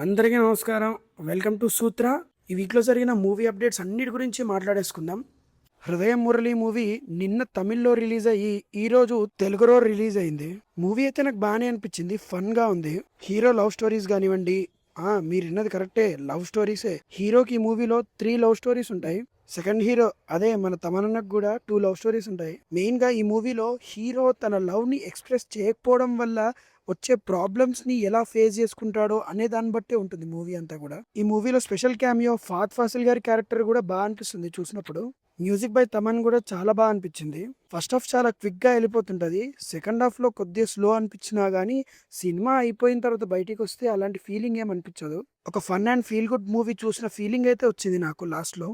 అందరికీ నమస్కారం. Welcome to సూత్ర. ఈ వీక్లో జరిగిన మూవీ అప్డేట్స్ అన్నిటి గురించి మాట్లాడేసుకుందాం. హృదయం మురళి మూవీ నిన్న తమిళ్లో రిలీజ్ అయ్యి ఈరోజు తెలుగులో రిలీజ్ అయింది. మూవీ అయితే నాకు బాగానే అనిపించింది, ఫన్గా ఉంది. హీరో లవ్ స్టోరీస్ కానివ్వండి, మీరు విన్నది కరెక్టే, లవ్ స్టోరీసే. హీరోకి ఈ మూవీలో 3 లవ్ స్టోరీస్ ఉంటాయి. సెకండ్ హీరో అదే మన తమన్నకు కూడా 2 లవ్ స్టోరీస్ ఉంటాయి. మెయిన్గా ఈ మూవీలో హీరో తన లవ్ని ఎక్స్ప్రెస్ చేయకపోవడం వల్ల వచ్చే ప్రాబ్లమ్స్ని ఎలా ఫేస్ చేసుకుంటాడో అనే దాన్ని బట్టే ఉంటుంది మూవీ అంతా కూడా. ఈ మూవీలో స్పెషల్ క్యామియో ఫాత్ ఫాసిల్ గారి క్యారెక్టర్ కూడా బాగా అనిపిస్తుంది చూసినప్పుడు. మ్యూజిక్ బై తమన్ కూడా చాలా బాగా అనిపించింది. ఫస్ట్ హాఫ్ చాలా క్విక్గా వెళ్ళిపోతుంటుంది, సెకండ్ హాఫ్లో కొద్దిగా స్లో అనిపించినా కానీ సినిమా అయిపోయిన తర్వాత బయటికి వస్తే అలాంటి ఫీలింగ్ ఏం అనిపించదు. ఒక fun and feel good movie చూసిన ఫీలింగ్ అయితే వచ్చింది నాకు లాస్ట్లో.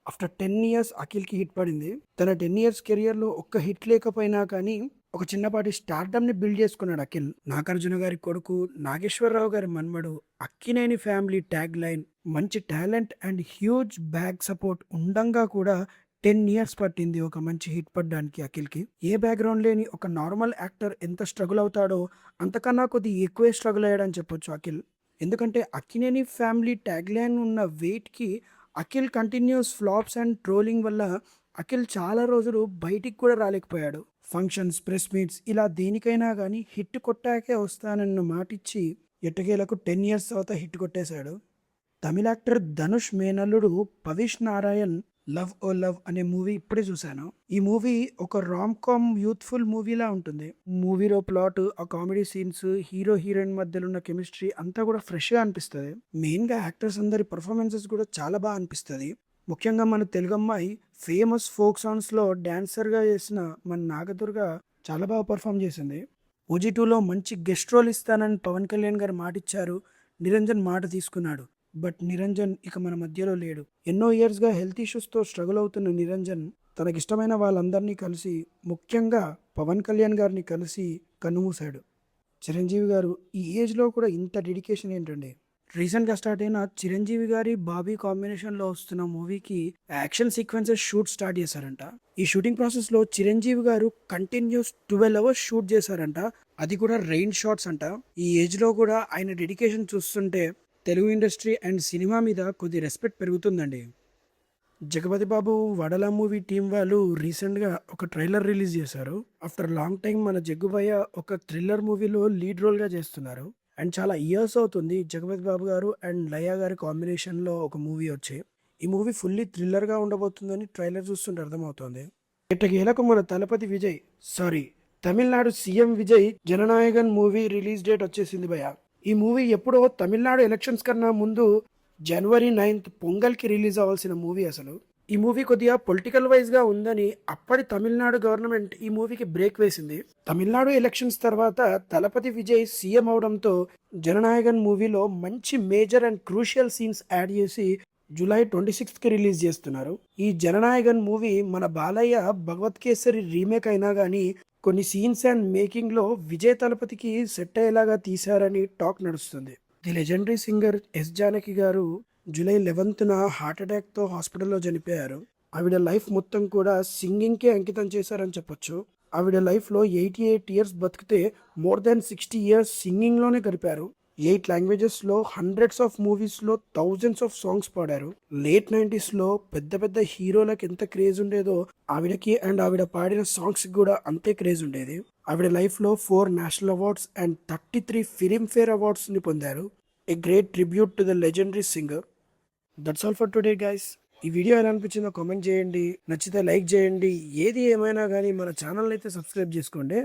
ఆఫ్టర్ 10 ఇయర్స్ అఖిల్కి హిట్ పడింది. తన 10 ఇయర్స్ కెరియర్లో ఒక్క హిట్ లేకపోయినా కానీ ఒక చిన్నపాటి స్టార్డమ్ని బిల్డ్ చేసుకున్నాడు అఖిల్. నాగార్జున గారి కొడుకు, నాగేశ్వరరావు గారి మన్మడు, అక్కినేని ఫ్యామిలీ ట్యాగ్ లైన్, మంచి talent and huge back support ఉండంగా కూడా 10 ఇయర్స్ పట్టింది ఒక మంచి హిట్ పడడానికి అఖిల్కి. ఏ బ్యాక్గ్రౌండ్ లేని ఒక నార్మల్ యాక్టర్ ఎంత స్ట్రగుల్ అవుతాడో అంతకన్నా కొద్ది ఎక్కువే స్ట్రగుల్ అయ్యాడని చెప్పొచ్చు అఖిల్. ఎందుకంటే అక్కినేని ఫ్యామిలీ ట్యాగ్ లైన్ ఉన్న వెయిట్కి Akhil continues flops and trolling వల్ల అఖిల్ చాలా రోజులు బయటికి కూడా రాలేకపోయాడు. ఫంక్షన్స్, ప్రెస్ మీట్స్ ఇలా దేనికైనా కానీ హిట్ కొట్టాకే వస్తానన్న మాటిచ్చి ఎట్టకేలకు 10 ఇయర్స్ తర్వాత హిట్ కొట్టేశాడు. తమిళ యాక్టర్ ధనుష్ మేనల్లుడు Pavish Narayan love o love అనే మూవీ ఇప్పుడే చూశాను. ఈ మూవీ ఒక రామ్ కామ్ యూత్ఫుల్ మూవీలా ఉంటుంది. మూవీలో ప్లాట్, ఆ కామెడీ సీన్స్, హీరో హీరోయిన్ మధ్యలో ఉన్న కెమిస్ట్రీ అంతా కూడా ఫ్రెష్గా అనిపిస్తుంది. మెయిన్గా యాక్టర్స్ అందరి పర్ఫార్మెన్సెస్ కూడా చాలా బాగా అనిపిస్తుంది. ముఖ్యంగా మన తెలుగు అమ్మాయి ఫేమస్ ఫోక్ సాంగ్స్లో డాన్సర్గా చేసిన మన నాగదుర్గ చాలా బాగా పర్ఫామ్ చేసింది. ఓజీ 2లో మంచి గెస్ట్ రోల్ ఇస్తానని పవన్ కళ్యాణ్ గారు మాట ఇచ్చారు. నిరంజన్ మాట తీసుకున్నాడు. బట్ నిరంజన్ ఇక మన మధ్యలో లేడు. ఎన్నో ఇయర్స్గా హెల్త్ ఇష్యూస్తో స్ట్రగుల్ అవుతున్న నిరంజన్ తనకిష్టమైన వాళ్ళందరినీ కలిసి, ముఖ్యంగా పవన్ కళ్యాణ్ గారిని కలిసి కన్నుమూశాడు. చిరంజీవి గారు ఈ ఏజ్లో కూడా ఇంత డెడికేషన్ ఏంటండి. రీసెంట్గా స్టార్ట్ అయిన చిరంజీవి గారి బాబీ కాంబినేషన్లో వస్తున్న మూవీకి యాక్షన్ సీక్వెన్సెస్ షూట్ స్టార్ట్ చేశారంట. ఈ షూటింగ్ ప్రాసెస్లో చిరంజీవి గారు కంటిన్యూస్ 12 అవర్స్ షూట్ చేశారంట. అది కూడా రెయిన్ షాట్స్ అంట. ఈ ఏజ్లో కూడా ఆయన డెడికేషన్ చూస్తుంటే తెలుగు ఇండస్ట్రీ అండ్ సినిమా మీద కొద్ది రెస్పెక్ట్ పెరుగుతుందండి. జగపతి బాబు వడల మూవీ టీం వాళ్ళు రీసెంట్గా ఒక ట్రైలర్ రిలీజ్ చేశారు. ఆఫ్టర్ లాంగ్ టైం మన జగ్గుభయ్య ఒక థ్రిల్లర్ మూవీలో లీడ్ రోల్గా చేస్తున్నారు. అండ్ చాలా ఇయర్స్ అవుతుంది జగపతి బాబు గారు అండ్ లయ గారి కాంబినేషన్లో ఒక మూవీ వచ్చి. ఈ మూవీ ఫుల్లీ థ్రిల్లర్గా ఉండబోతుందని ట్రైలర్ చూస్తుంటే అర్థమవుతుంది. ఎట్టకేలకు మన Thalapathy Vijay, Tamil Nadu CM Vijay Jananayagan movie release date వచ్చేసింది భయ్య. ఈ మూవీ ఎప్పుడో తమిళనాడు ఎలక్షన్స్ కన్నా ముందు జనవరి 9th పొంగల్కి రిలీజ్ అవ్వాల్సిన మూవీ. అసలు ఈ మూవీ కొద్దిగా పొలిటికల్ వైజ్గా ఉందని అప్పటి తమిళనాడు గవర్నమెంట్ ఈ మూవీకి బ్రేక్ వేసింది. తమిళనాడు ఎలక్షన్స్ తర్వాత తలపతి విజయ్ సీఎం అవడంతో జననాయకన్ మూవీలో మంచి major and crucial scenes add చేసి జూలై 26th రిలీజ్ చేస్తున్నారు. ఈ జననాయకన్ మూవీ మన బాలయ్య భగవత్ కేసరి రీమేక్ అయినా కానీ కొన్ని సీన్స్ అండ్ మేకింగ్లో విజయ్ తలపతికి సెట్ అయ్యేలాగా తీశారని టాక్ నడుస్తుంది. The legendary singer S Janaki గారు జూలై 11th హార్ట్ అటాక్తో హాస్పిటల్లో చనిపోయారు. ఆవిడ లైఫ్ మొత్తం కూడా సింగింగ్కే అంకితం చేశారని చెప్పొచ్చు. ఆవిడ లైఫ్లో 88 ఇయర్స్ బతికితే మోర్ దాన్ 60 ఇయర్స్ సింగింగ్లోనే గడిపారు. 8 లాంగ్వేజెస్లో, హండ్రెడ్స్ ఆఫ్ మూవీస్లో, థౌజండ్స్ ఆఫ్ సాంగ్స్ పాడారు. లేట్ 90sలో పెద్ద పెద్ద హీరోలకు ఎంత క్రేజ్ ఉండేదో ఆవిడకి అండ్ ఆవిడ పాడిన సాంగ్స్ కూడా అంతే క్రేజ్ ఉండేది. ఆవిడ లైఫ్లో 4 నేషనల్ అవార్డ్స్ అండ్ 33 ఫిలింఫేర్ అవార్డ్స్ని పొందారు. A great tribute to the legendary singer. That's all for today guys. ఈ వీడియో ఎలా అనిపించిందో కామెంట్ చేయండి, నచ్చితే లైక్ చేయండి. ఏది ఏమైనా కానీ మన ఛానల్ అయితే సబ్స్క్రైబ్ చేసుకోండి.